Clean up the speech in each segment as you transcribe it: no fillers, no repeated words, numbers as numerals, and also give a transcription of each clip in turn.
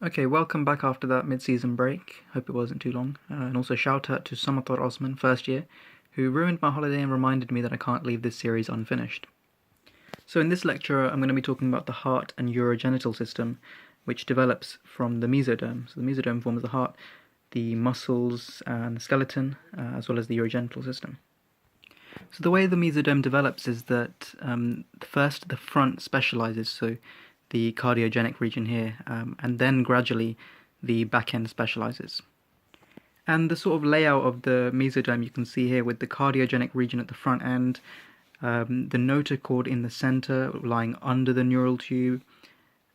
Okay, welcome back after that mid-season break. Hope it wasn't too long. And also shout out to Samatar Osman, first year, who ruined my holiday and reminded me that I can't leave this series unfinished. So in this lecture, I'm going to be talking about the heart and urogenital system, which develops from the mesoderm. So the mesoderm forms the heart, the muscles and the skeleton, as well as the urogenital system. So the way the mesoderm develops is that first the front specializes, so the cardiogenic region here, and then gradually the back end specializes. And the sort of layout of the mesoderm you can see here with the cardiogenic region at the front end, the notochord in the center lying under the neural tube,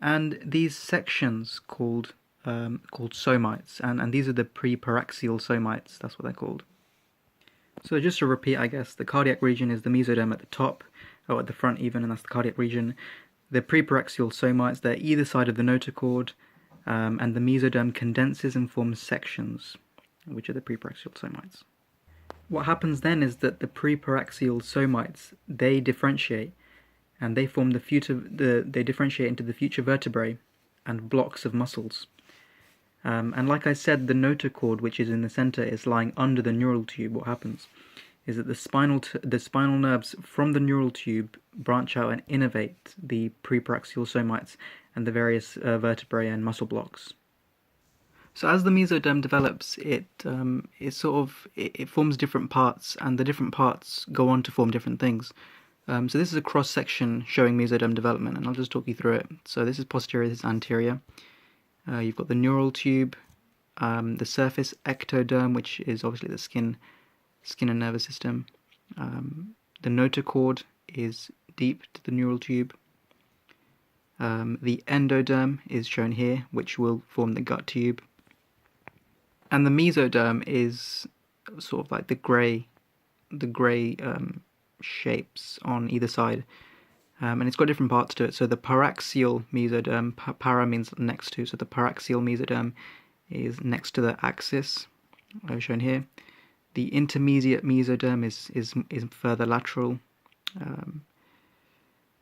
and these sections called somites, and these are the preparaxial somites, that's what they're called. So just to repeat, I guess, the cardiac region is the mesoderm at the top, or at the front even, and that's the cardiac region. The preparaxial somites, they're either side of the notochord, and the mesoderm condenses and forms sections, which are the preparaxial somites. What happens then is that the preparaxial somites, they differentiate, and they form they differentiate into the future vertebrae and blocks of muscles. And like I said, the notochord, which is in the center, is lying under the neural tube. What happens is that the spinal nerves from the neural tube branch out and innervate the preparaxial somites and the various vertebrae and muscle blocks. So as the mesoderm develops, it forms different parts, and the different parts go on to form different things. So this is a cross section showing mesoderm development, and I'll just talk you through it. So this is posterior, this is anterior. You've got the neural tube, the surface ectoderm, which is obviously the skin and nervous system. The notochord is deep to the neural tube. The endoderm is shown here, which will form the gut tube. And the mesoderm is sort of like the grey shapes on either side. And it's got different parts to it. So the paraxial mesoderm, para means next to, so the paraxial mesoderm is next to the axis, shown here. The intermediate mesoderm is further lateral.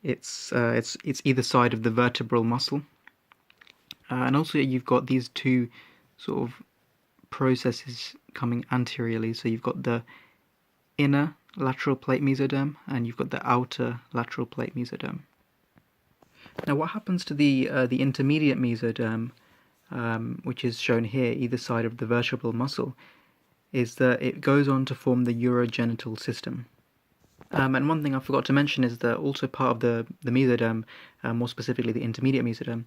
It's either side of the vertebral muscle. And also you've got these two sort of processes coming anteriorly. So you've got the inner lateral plate mesoderm, and you've got the outer lateral plate mesoderm. Now what happens to the intermediate mesoderm, which is shown here, either side of the vertebral muscle, is that it goes on to form the urogenital system. And one thing I forgot to mention is that also part of the mesoderm, more specifically the intermediate mesoderm,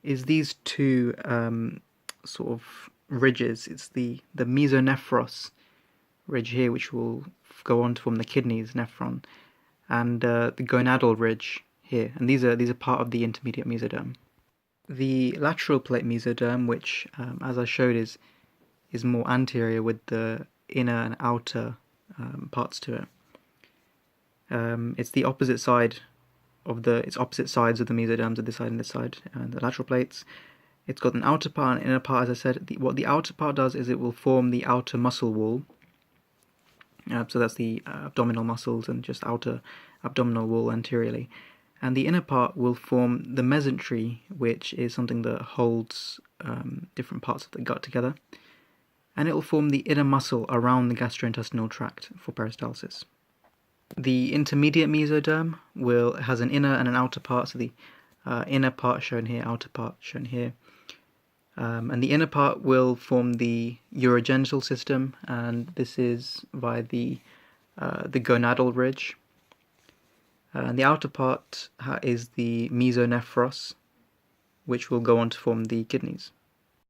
is these two sort of ridges. It's the mesonephros ridge here, which will go on to form the kidneys, nephron, and the gonadal ridge here, and these are part of the intermediate mesoderm. The lateral plate mesoderm, which as I showed is more anterior with the inner and outer parts to it. It's the opposite side of its opposite sides of the mesoderms, at this side and this side, and the lateral plates. It's got an outer part and inner part, as I said. What the outer part does is it will form the outer muscle wall. So that's the abdominal muscles and just outer abdominal wall anteriorly. And the inner part will form the mesentery, which is something that holds different parts of the gut together. And it will form the inner muscle around the gastrointestinal tract for peristalsis. The intermediate mesoderm has an inner and an outer part, so the inner part shown here, outer part shown here. And the inner part will form the urogenital system, and this is via the gonadal ridge. And the outer part is the mesonephros, which will go on to form the kidneys.